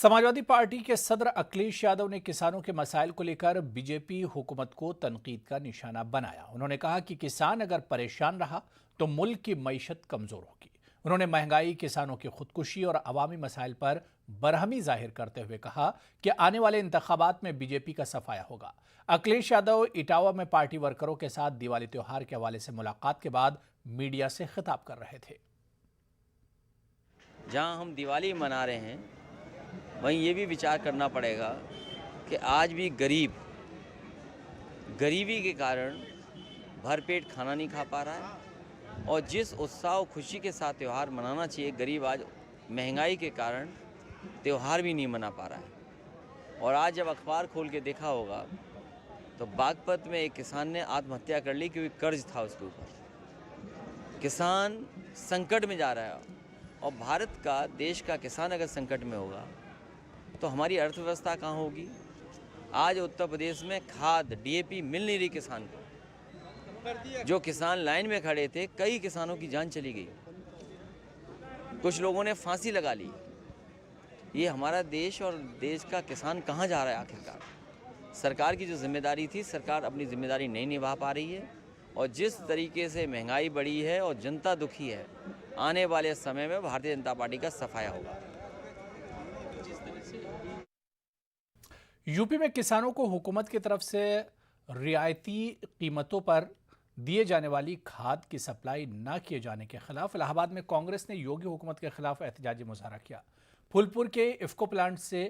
Samajwadi party के सदर अखिलेश यादव ने किसानों के मसाइल को लेकर बीजेपी हुकूमत को तनकीद का निशाना बनाया। उन्होंने कहा कि किसान अगर परेशान रहा तो मुल्क की मईशत कमजोर होगी। उन्होंने महंगाई, किसानों की खुदकुशी और अवामी मसाइल पर बरहमी जाहिर करते हुए कहा कि आने वाले इंतखाबात में बीजेपी का सफाया होगा। अखिलेश यादव इटावा में पार्टी वर्करों के साथ दिवाली त्योहार के हवाले से मुलाकात के बाद मीडिया से खिताब कर रहे थे। जहां हम दिवाली मना रहे हैं वहीं ये भी विचार करना पड़ेगा कि आज भी गरीबी के कारण भरपेट खाना नहीं खा पा रहा है और जिस उत्साह और खुशी के साथ त्यौहार मनाना चाहिए, गरीब आज महंगाई के कारण त्यौहार भी नहीं मना पा रहा है। और आज जब अखबार खोल के देखा होगा तो बागपत में एक किसान ने आत्महत्या कर ली क्योंकि कर्ज था उसके ऊपर। किसान संकट में जा रहा है और भारत का, देश का किसान अगर संकट में होगा तो हमारी अर्थव्यवस्था कहाँ होगी। आज उत्तर प्रदेश में खाद, डीएपी मिल नहीं रही किसान को। जो किसान लाइन में खड़े थे, कई किसानों की जान चली गई, कुछ लोगों ने फांसी लगा ली। ये हमारा देश और देश का किसान कहाँ जा रहा है आखिरकार। सरकार की जो जिम्मेदारी थी, सरकार अपनी जिम्मेदारी नहीं निभा पा रही है और जिस तरीके से महंगाई बढ़ी है और जनता दुखी है, आने वाले समय में भारतीय जनता पार्टी का सफाया होगा। यूपी में किसानों को हुकूमत की तरफ से रियायती कीमतों पर दिए जाने वाली खाद की सप्लाई न किए जाने के खिलाफ इलाहाबाद में कांग्रेस ने योगी हुकूमत के खिलाफ एहतजाजी मुजाहरा किया। फूलपुर के इफ्को प्लांट से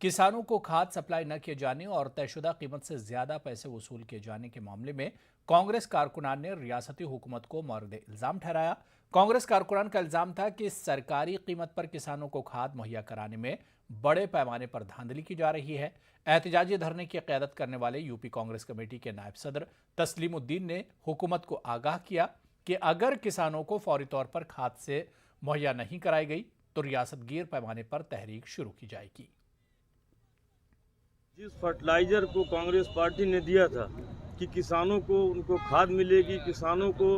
किसानों को खाद सप्लाई न किए जाने और तयशुदा कीमत से ज्यादा पैसे वसूल किए जाने के मामले में कांग्रेस कारकुनान ने रियासती हुकूमत को मोर्द इल्जाम ठहराया। कांग्रेस कारकुनान का इल्जाम था कि सरकारी कीमत पर किसानों को खाद मुहैया कराने में बड़े पैमाने पर धांधली की जा रही है। एहतजाजी धरने की क़यादत करने वाले यूपी कांग्रेस कमेटी के नायब सदर तस्लीमुद्दीन ने हुकूमत को आगाह किया कि अगर किसानों को फौरी तौर पर खाद से मुहैया नहीं कराई गई तो रियासत गिर पैमाने पर तहरीक शुरू की जाएगी। जिस फर्टिलाइजर को कांग्रेस पार्टी ने दिया था कि किसानों को उनको खाद मिलेगी, किसानों को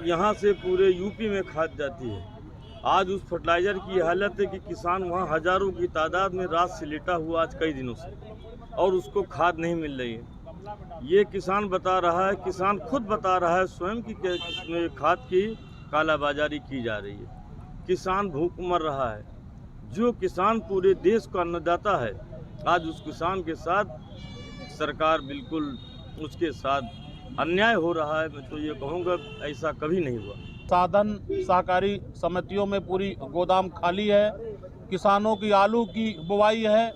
यहाँ से पूरे यूपी में खाद जाती है, आज उस फर्टिलाइजर की हालत है कि किसान वहाँ हजारों की तादाद में रात से लेटा हुआ आज कई दिनों से और उसको खाद नहीं मिल रही है। ये किसान बता रहा है, किसान खुद बता रहा है स्वयं की इसमें खाद की कालाबाजारी की जा रही है। किसान भूख मर रहा है। जो किसान पूरे देश का अन्नदाता है, आज उस किसान के साथ सरकार बिल्कुल उसके साथ अन्याय हो रहा है। मैं तो ये कहूँगा ऐसा कभी नहीं हुआ। साधन सहकारी समितियों में पूरी गोदाम खाली है। किसानों की आलू की बुवाई है,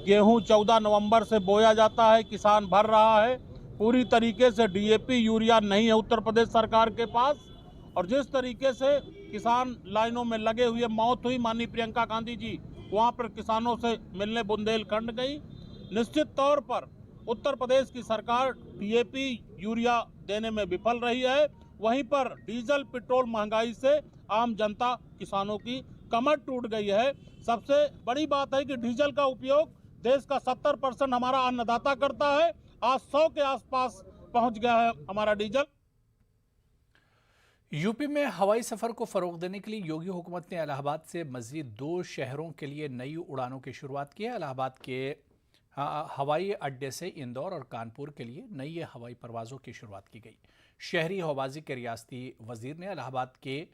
गेहूं 14 नवंबर से बोया जाता है, किसान भर रहा है। पूरी तरीके से डीएपी, यूरिया नहीं है उत्तर प्रदेश सरकार के पास और जिस तरीके से किसान लाइनों में लगे हुए मौत हुई, माननीय प्रियंका गांधी जी वहां पर किसानों से मिलने बुंदेलखंड गई। निश्चित तौर पर उत्तर प्रदेश की सरकार डीएपी, यूरिया देने में विफल रही है। वहीं पर डीजल, पेट्रोल महंगाई से आम जनता, किसानों की कमर टूट गई है। सबसे बड़ी बात है कि डीजल का उपयोग देश का 70% हमारा अन्नदाता करता है। आज 100 के आसपास पहुंच गया है हमारा डीजल। यूपी में हवाई सफर को फरोग देने के लिए योगी हुकूमत ने इलाहाबाद से मजीद 2 शहरों के लिए नई उड़ानों की शुरुआत की है। इलाहाबाद के हवाई अड्डे से इंदौर और कानपुर के लिए नई हवाई परवाज़ों की शुरुआत की गई। शहरी हवाबाजी के रियासती वजीर ने इलाहाबाद के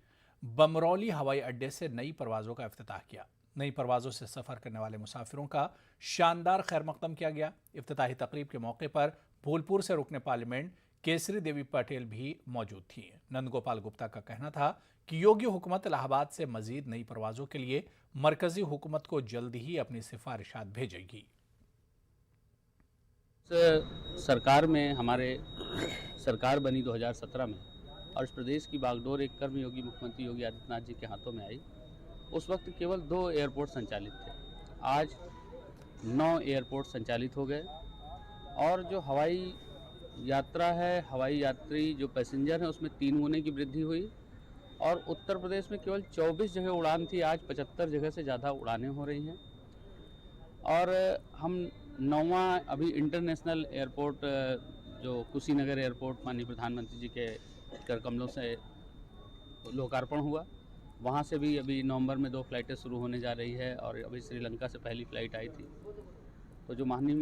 बमरौली हवाई अड्डे से नई परवाज़ों का इफ्तिताह किया। नई परवाज़ों से सफ़र करने वाले मुसाफिरों का शानदार खैर मकदम किया गया। इफ्तिताही तकरीब के मौके पर फूलपुर से रुकने पार्लियामेंट केसरी देवी पटेल भी मौजूद थी। नंदगोपाल गुप्ता का कहना था कि योगी हुकूमत इलाहाबाद से मजीद नई परवाज़ों के लिए मरकजी हुकूमत को जल्द ही अपनी सिफारिशात भेजेगी। सरकार में हमारे सरकार बनी 2017 में और इस प्रदेश की बागडोर एक कर्मयोगी मुख्यमंत्री योगी आदित्यनाथ जी के हाथों में आई। उस वक्त केवल 2 एयरपोर्ट संचालित थे, आज 9 एयरपोर्ट संचालित हो गए और जो हवाई यात्रा है, हवाई यात्री जो पैसेंजर हैं उसमें 3 गुने की वृद्धि हुई और उत्तर प्रदेश में केवल 24 जगह उड़ान थी, आज 75 जगह से ज़्यादा उड़ानें हो रही हैं। और हम 9वां अभी इंटरनेशनल एयरपोर्ट जो कुशीनगर एयरपोर्ट माननीय प्रधानमंत्री जी के कर कमलों से लोकार्पण हुआ, वहाँ से भी अभी नवंबर में 2 फ्लाइटें शुरू होने जा रही है और अभी श्रीलंका से पहली फ़्लाइट आई थी। तो जो माननीय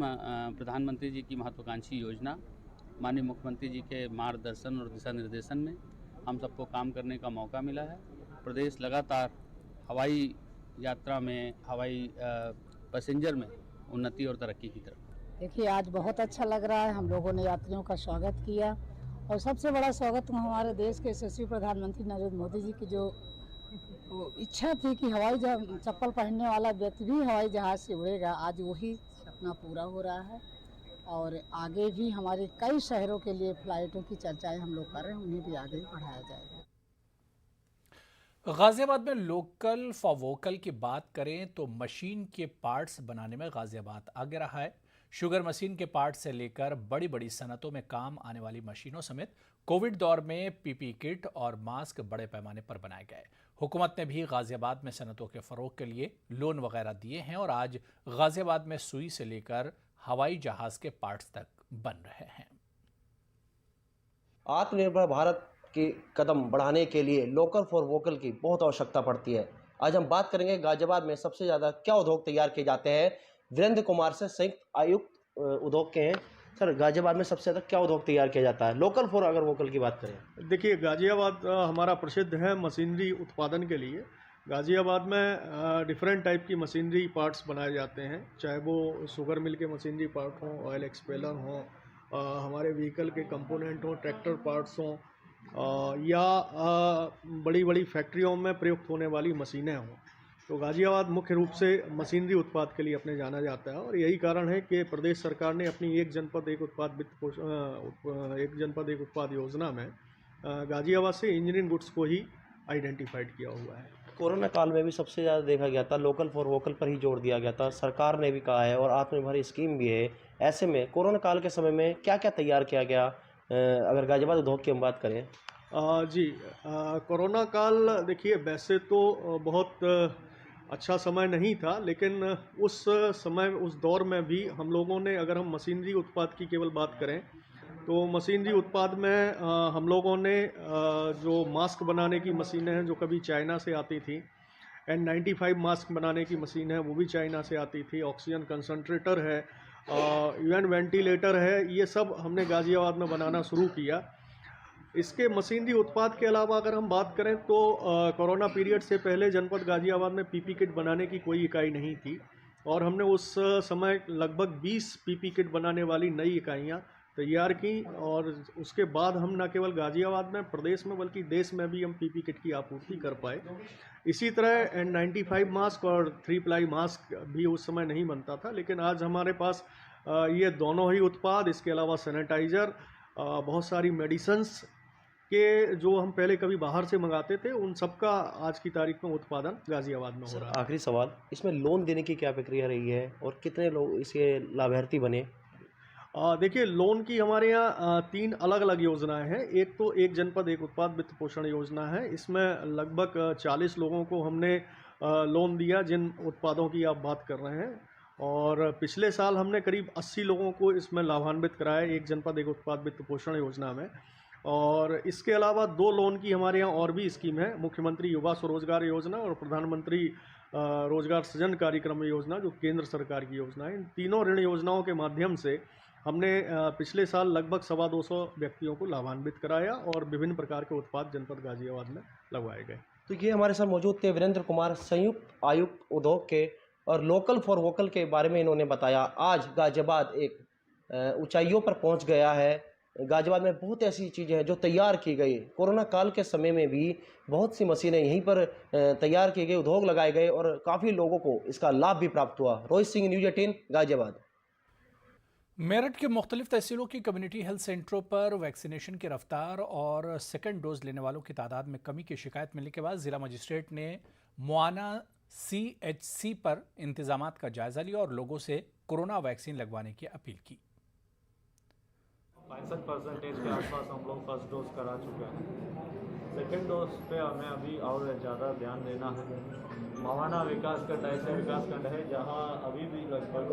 प्रधानमंत्री जी की महत्वाकांक्षी योजना, माननीय मुख्यमंत्री जी के मार्गदर्शन और दिशा निर्देशन में हम सबको काम करने का मौका मिला है। प्रदेश लगातार हवाई यात्रा में, हवाई पैसेंजर में उन्नति और तरक्की की तरफ। देखिए, आज बहुत अच्छा लग रहा है। हम लोगों ने यात्रियों का स्वागत किया और सबसे बड़ा स्वागत हमारे देश के यशस्वी प्रधानमंत्री नरेंद्र मोदी जी की जो इच्छा थी कि हवाई चप्पल पहनने वाला व्यक्ति भी हवाई जहाज़ से उड़ेगा, आज वही सपना पूरा हो रहा है। और आगे भी हमारे कई शहरों के लिए फ्लाइटों की चर्चाएं हम लोग कर रहे हैं, उन्हें भी आगे बढ़ाया जाएगा। गाजियाबाद में लोकल फॉर वोकल की बात करें तो मशीन के पार्ट्स बनाने में गाजियाबाद आगे रहा है। शुगर मशीन के पार्ट से लेकर बड़ी बड़ी सनतों में काम आने वाली मशीनों समेत कोविड दौर में पीपी किट और मास्क बड़े पैमाने पर बनाए गए। हुकूमत ने भी गाजियाबाद में सनतों के फरोग के लिए लोन वगैरह दिए हैं और आज गाजियाबाद में सुई से लेकर हवाई जहाज के पार्ट्स तक बन रहे हैं। आत्मनिर्भर भारत के कदम बढ़ाने के लिए लोकल फॉर वोकल की बहुत आवश्यकता पड़ती है। आज हम बात करेंगे गाजियाबाद में सबसे ज़्यादा क्या उद्योग तैयार किए जाते हैं। वीरेंद्र कुमार से संयुक्त आयुक्त उद्योग के हैं। सर, गाजियाबाद में सबसे ज़्यादा क्या उद्योग तैयार किया जाता है, लोकल फॉर अगर वोकल की बात करें? देखिए, गाजियाबाद हमारा प्रसिद्ध है मशीनरी उत्पादन के लिए। गाजियाबाद में डिफरेंट टाइप की मशीनरी पार्ट्स बनाए जाते हैं, चाहे वो शुगर मिल के मशीनरी पार्ट हों, ऑयल एक्सपेलर हों, हमारे व्हीकल के कंपोनेंट हों, ट्रैक्टर पार्ट्स हों, या बड़ी बड़ी फैक्ट्रियों में प्रयुक्त होने वाली मशीनें हों। तो गाजियाबाद मुख्य रूप से मशीनरी उत्पाद के लिए अपने जाना जाता है और यही कारण है कि प्रदेश सरकार ने अपनी एक जनपद एक उत्पाद योजना में गाजियाबाद से इंजीनियरिंग गुड्स को ही आइडेंटिफाइड किया हुआ है। कोरोना काल में भी सबसे ज़्यादा देखा गया था लोकल फॉर वोकल पर ही जोर दिया गया था, सरकार ने भी कहा है और आत्मनिर्भर स्कीम भी है। ऐसे में कोरोना काल के समय में क्या क्या तैयार किया गया, अगर गाजियाबाद उद्योग की हम बात करें? कोरोना काल देखिए वैसे तो बहुत अच्छा समय नहीं था, लेकिन उस समय, उस दौर में भी हम लोगों ने, अगर हम मशीनरी उत्पाद की केवल बात करें तो मशीनरी उत्पाद में हम लोगों ने जो मास्क बनाने की मशीनें हैं जो कभी चाइना से आती थी, N95 मास्क बनाने की मशीन है वो भी चाइना से आती थी, ऑक्सीजन कंसंट्रेटर है, यूएन वेंटिलेटर है, ये सब हमने गाजियाबाद में बनाना शुरू किया। इसके मशीनरी उत्पाद के अलावा अगर हम बात करें तो कोरोना पीरियड से पहले जनपद गाजियाबाद में पीपी किट बनाने की कोई इकाई नहीं थी और हमने उस समय लगभग 20 पीपी किट बनाने वाली नई इकाइयाँ तैयार की और उसके बाद हम न केवल गाजियाबाद में, प्रदेश में, बल्कि देश में भी हम पीपी किट की आपूर्ति कर पाए। इसी तरह N95 मास्क और 3 प्लाई मास्क भी उस समय नहीं बनता था, लेकिन आज हमारे पास ये दोनों ही उत्पाद, इसके अलावा सैनिटाइज़र, बहुत सारी मेडिसिन्स के जो हम पहले कभी बाहर से मंगाते थे, उन सब का आज की तारीख में उत्पादन गाजियाबाद में हो रहा है। आखिरी सवाल, इसमें लोन देने की क्या प्रक्रिया रही है और कितने लोग इसके लाभार्थी बने? देखिए, लोन की हमारे यहाँ 3 अलग अलग योजनाएं हैं। एक तो एक जनपद एक उत्पाद वित्त पोषण योजना है, इसमें लगभग 40 लोगों को हमने लोन दिया जिन उत्पादों की आप बात कर रहे हैं, और पिछले साल हमने करीब 80 लोगों को इसमें लाभान्वित कराया एक जनपद एक उत्पाद वित्त पोषण योजना में। और इसके अलावा 2 लोन की हमारे यहाँ और भी स्कीम है, मुख्यमंत्री युवा स्वरोजगार योजना और प्रधानमंत्री रोजगार सृजन कार्यक्रम योजना जो केंद्र सरकार की योजना है। इन तीनों ऋण योजनाओं के माध्यम से हमने पिछले साल लगभग 250 व्यक्तियों को लाभान्वित कराया और विभिन्न प्रकार के उत्पाद जनपद गाजियाबाद में लगवाए गए। तो ये हमारे साथ मौजूद थे वीरेंद्र कुमार, संयुक्त आयुक्त उद्योग के, और लोकल फॉर वोकल के बारे में इन्होंने बताया। आज गाजियाबाद एक ऊंचाइयों पर पहुंच गया है। गाजियाबाद में बहुत ऐसी चीज़ें हैं जो तैयार की गई। कोरोना काल के समय में भी बहुत सी मशीनें यहीं पर तैयार की गई, उद्योग लगाए गए और काफ़ी लोगों को इसका लाभ भी प्राप्त हुआ। रोहित सिंह, न्यूज़ 18 गाजियाबाद। मेरठ के मुख्तलिफ तहसीलों की कम्युनिटी हेल्थ सेंटरों पर वैक्सीनेशन की रफ्तार और सेकंड डोज लेने वालों की तादाद में कमी की शिकायत मिलने के बाद जिला मजिस्ट्रेट ने मुआना CHC पर इंतजामात का जायजा लिया और लोगों से कोरोना वैक्सीन लगवाने की अपील की। 65% के आसपास हम लोग फर्स्ट डोज करा चुके हैं। सेकेंड डोज पे हमें अभी और ज़्यादा ध्यान देना है। मवाना विकासखंड ऐसे विकासखंड है जहां अभी भी लगभग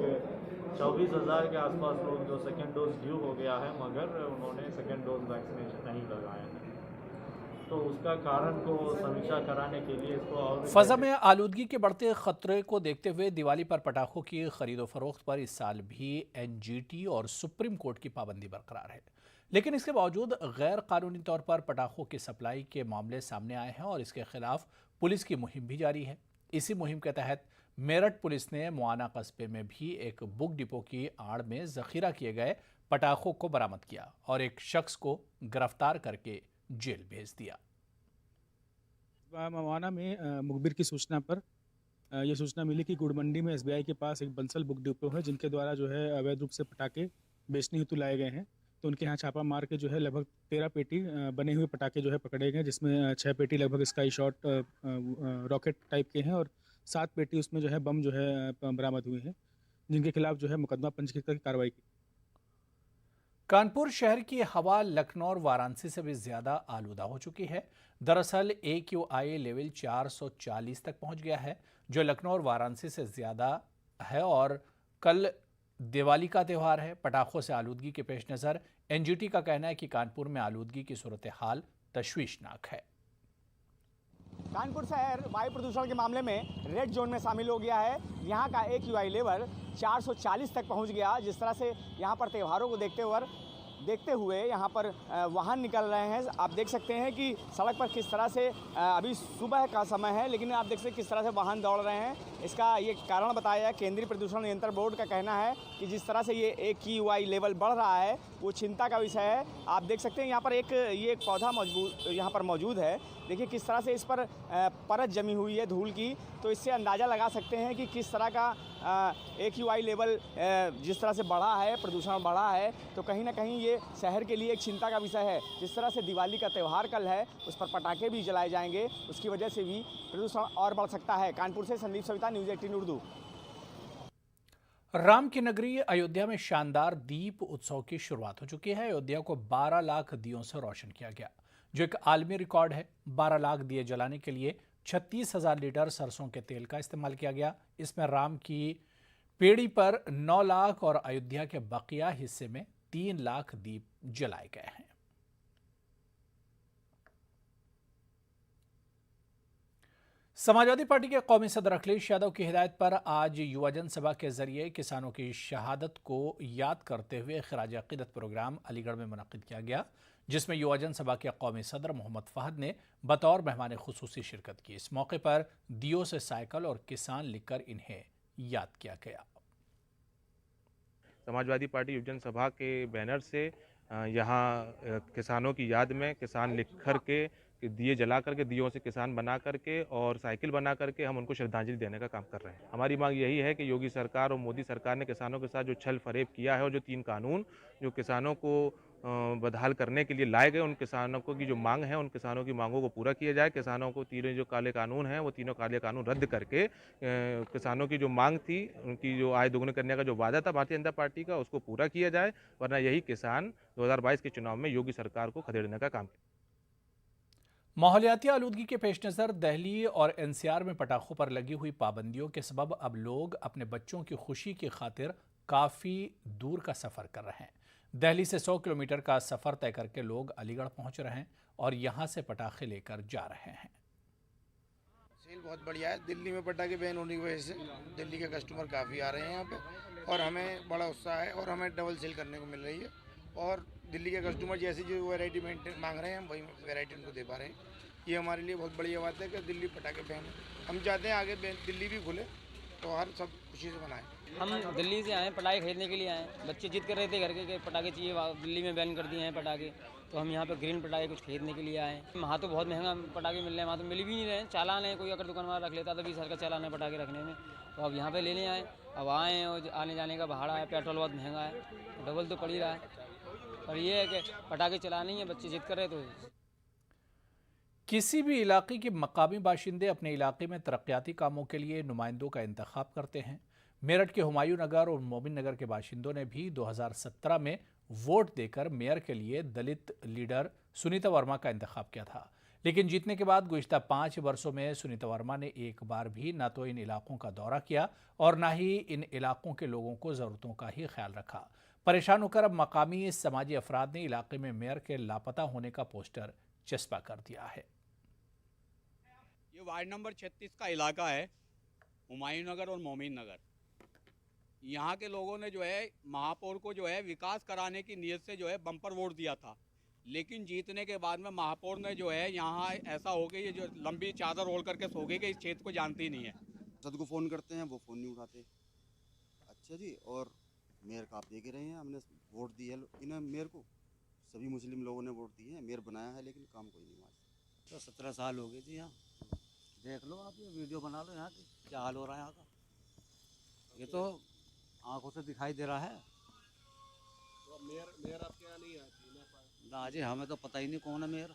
24,000 के आसपास लोग जो सेकेंड डोज ड्यू हो गया है, मगर उन्होंने सेकेंड डोज वैक्सीनेशन नहीं लगाया है। तो उसका कारण को समीक्षा कराने के लिए इसको और भी फजा में आलूदगी के बढ़ते खतरे को देखते हुए दिवाली पर पटाखों की खरीदो फरोख्त पर इस साल भी एनजीटी और सुप्रीम कोर्ट की पाबंदी बरकरार है। लेकिन इसके बावजूद गैर कानूनी तौर पर पटाखों की सप्लाई के मामले सामने आए हैं और इसके खिलाफ पुलिस की मुहिम भी जारी है। इसी मुहिम के तहत मेरठ पुलिस ने मुआना कस्बे में भी एक बुक डिपो की आड़ में जखीरा किए गए पटाखों को बरामद किया और एक शख्स को गिरफ्तार करके जेल भेज दिया। मवाना में मुखबिर की सूचना पर ये सूचना मिली कि गुड़ मंडी में एसबीआई के पास एक बंसल बुक डिपो है जिनके द्वारा जो है अवैध रूप से पटाखे बेचने हेतु लाए गए हैं। तो उनके यहाँ छापा मार के जो है लगभग 13 पेटी बने हुए पटाखे जो है पकड़े गए, जिसमें 6 पेटी लगभग स्काई शॉट रॉकेट टाइप के हैं और 7 पेटी उसमें जो है बम जो है बरामद हुए हैं, जिनके खिलाफ जो है मुकदमा पंजीकृत करके कार्रवाई की। कानपुर शहर की हवा लखनऊ और वाराणसी से भी ज्यादा आलूदा हो चुकी है। दरअसल AQI लेवल 440 तक पहुंच गया है, जो लखनऊ और वाराणसी से ज्यादा है। और कल दिवाली का त्यौहार है। पटाखों से आलूदगी के पेश नज़र एनजीटी का कहना है कि कानपुर में आलूदगी की सूरत हाल तशवीशनाक है। कानपुर शहर वायु प्रदूषण के मामले में रेड जोन में शामिल हो गया है। यहाँ का AQI लेवल 440 तक पहुँच गया। जिस तरह से यहाँ पर त्योहारों को देखते हुए यहाँ पर वाहन निकल रहे हैं। आप देख सकते हैं कि सड़क पर किस तरह से अभी सुबह का समय है, लेकिन आप देख सकते हैं किस तरह से वाहन दौड़ रहे हैं। इसका ये कारण बताया केंद्रीय प्रदूषण नियंत्रण बोर्ड का कहना है कि जिस तरह से ये AQI लेवल बढ़ रहा है वो चिंता का विषय है। आप देख सकते हैं यहाँ पर ये एक पौधा यहाँ पर मौजूद है। देखिए किस तरह से इस पर परत जमी हुई है धूल की, तो इससे अंदाज़ा लगा सकते हैं कि किस तरह का AQI लेवल जिस तरह से बढ़ा है, प्रदूषण बढ़ा है, तो कहीं ना कहीं ये शहर के लिए एक चिंता का विषय है। जिस तरह से दिवाली का त्यौहार कल है, उस पर पटाखे भी जलाए जाएंगे, उसकी वजह से भी प्रदूषण और बढ़ सकता है। कानपुर से संदीप सविता, न्यूज़ 18 उर्दू। राम की नगरी अयोध्या में शानदार दीप उत्सव की शुरुआत हो चुकी है। अयोध्या को 12 लाख दियों से रोशन किया गया, जो एक आलमी रिकॉर्ड है। 12 लाख दिए जलाने के लिए 36,000 लीटर सरसों के तेल का इस्तेमाल किया गया। इसमें राम की पेड़ी पर 9 लाख और अयोध्या के बकिया हिस्से में 3 लाख दीप जलाए गए हैं। समाजवादी पार्टी के कौमी सदर अखिलेश यादव की हिदायत पर आज युवा जनसभा के जरिए किसानों की शहादत को याद करते हुए खिराज अकीदत प्रोग्राम अलीगढ़ में मुनक्किद किया गया, जिसमें युवा जनसभा के कौमी सदर मोहम्मद फहद ने बतौर मेहमान खुसूसी शिरकत की। इस मौके पर दियो से साइकिल और किसान लिखकर इन्हें याद किया गया। समाजवादी पार्टी युवा जनसभा के बैनर से यहाँ किसानों की याद में किसान लिख कर के दिए जला करके, दियों से किसान बना करके और साइकिल बना करके हम उनको श्रद्धांजलि देने का काम कर रहे हैं। हमारी मांग यही है कि योगी सरकार और मोदी सरकार ने किसानों के साथ जो छल फरेब किया है और जो 3 कानून जो किसानों को बदहाल करने के लिए लाए गए, उन किसानों को की जो मांग है, उन किसानों की मांगों को पूरा किया जाए। किसानों को 3 जो काले कानून हैं वो 3 काले कानून रद्द करके किसानों की जो मांग थी, उनकी जो आय दोगुनी करने का जो वादा था भारतीय जनता पार्टी का, उसको पूरा किया जाए, वरना यही किसान 2022 के चुनाव में योगी सरकार को खदेड़ने का काम। माहौलियाती आलूदगी के पेश नज़र दिल्ली और NCR में पटाखों पर लगी हुई पाबंदियों के सबब अब लोग अपने बच्चों की खुशी की खातिर काफ़ी दूर का सफ़र कर रहे हैं। दिल्ली से 100 किलोमीटर का सफ़र तय करके लोग अलीगढ़ पहुंच रहे हैं और यहां से पटाखे लेकर जा रहे हैं। सेल बहुत बढ़िया है। दिल्ली में पटाखे बैन होने की वजह से दिल्ली के कस्टमर काफ़ी आ रहे हैं यहाँ पे और हमें बड़ा उत्साह है और हमें डबल सेल करने को मिल रही है और दिल्ली के कस्टमर जैसी जो वैरायटी मांग रहे हैं हम वही वैरायटी उनको दे पा रहे हैं। ये हमारे लिए बहुत बढ़िया बात है कि दिल्ली पटाखे बैन है। हम चाहते हैं आगे दिल्ली भी खुले तो हर सब खुशी से मनाएं। हम दिल्ली से आए पटाखे खरीदने के लिए आए। बच्चे जिद कर रहे थे घर के कि पटाखे चाहिए, दिल्ली में बैन कर दिए हैं पटाखे, तो हम यहाँ पे ग्रीन पटाखे कुछ खरीदने के लिए आए। वहाँ तो बहुत महंगा पटाखे मिल रहे हैं, वहाँ तो मिल भी नहीं रहे हैं। चालान है, कोई अगर दुकान वाला रख लेता तो 20,000 का चालान है पटाखे रखने में, तो अब यहाँ पे लेने आए। अब आए और आने जाने का भाड़ा है, पेट्रोल बहुत महंगा है, डबल तो पड़ ही रहा है। और ये है कि पटाखे चलाने ही है, बच्चे जिद कर रहे तो। किसी भी इलाके के मकामी बाशिंदे अपने इलाके में तरक्याती कामों के लिए नुमाइंदों का इंतखाब करते हैं। मेरठ के हुमायूं नगर और मोमिन नगर के बाशिंदों ने भी 2017 में वोट देकर मेयर के लिए दलित लीडर सुनीता वर्मा का इंतखाब किया था, लेकिन जीतने के बाद गुज़िश्ता 5 वर्षों में सुनीता वर्मा ने एक बार भी ना तो इन इलाकों का दौरा किया और ना ही इन इलाकों के लोगों को ज़रूरतों का ही ख्याल रखा। परेशान होकर अब मकामी समाजी अफराद ने इलाके में मेयर के लापता होने का पोस्टर चस्पा कर दिया है। ये वार्ड नंबर 36 का इलाका है, हुमायूं नगर और मोमीन नगर। यहाँ के लोगों ने जो है महापौर को जो है विकास कराने की नीयत से जो है बम्पर वोट दिया था, लेकिन जीतने के बाद में महापौर ने जो है यहाँ ऐसा हो गई, ये जो लंबी चादर ओढ़ करके सो गई कि इस क्षेत्र को जानती ही नहीं है। सद को फ़ोन करते हैं, वो फ़ोन नहीं उठाते। अच्छा जी, और मेयर का आप देख ही रहे हैं, हमने वोट दी है इन्हें, मेयर को सभी मुस्लिम लोगों ने वोट दिए हैं, मेयर बनाया है, लेकिन काम कोई नहीं हुआ। तो 17 साल हो गए जी यहाँ, देख लो आप, ये वीडियो बना लो यहाँ की क्या हाल हो रहा है यहाँ का, ये तो आंखों से दिखाई दे रहा है। तो मेयर आपके यहाँ नहीं आती ना जी, हमें तो पता ही नहीं कौन है मेयर।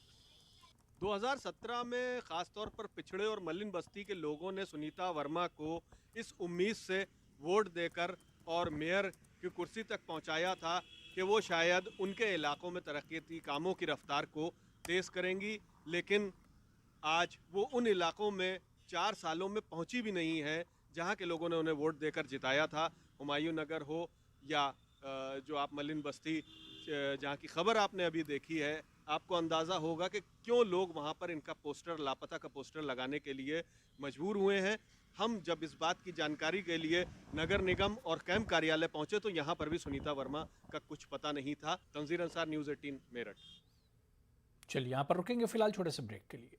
2017 में ख़ासतौर पर पिछड़े और मलिन बस्ती के लोगों ने सुनीता वर्मा को इस उम्मीद से वोट देकर और मेयर की कुर्सी तक पहुंचाया था कि वो शायद उनके इलाकों में तरक्की कामों की रफ्तार को तेज़ करेंगी, लेकिन आज वो उन इलाकों में 4 सालों में पहुंची भी नहीं है जहां के लोगों ने उन्हें वोट देकर जिताया था। हुमायूं नगर हो या जो आप मलिन बस्ती जहां की खबर आपने अभी देखी है, आपको अंदाज़ा होगा कि क्यों लोग वहां पर इनका पोस्टर, लापता का पोस्टर लगाने के लिए मजबूर हुए हैं। हम जब इस बात की जानकारी के लिए नगर निगम और कैंप कार्यालय पहुंचे तो यहाँ पर भी सुनीता वर्मा का कुछ पता नहीं था। तंजीर अंसार, न्यूज़ 18 मेरठ। चलिए यहाँ पर रुकेंगे फिलहाल छोटे से ब्रेक के लिए।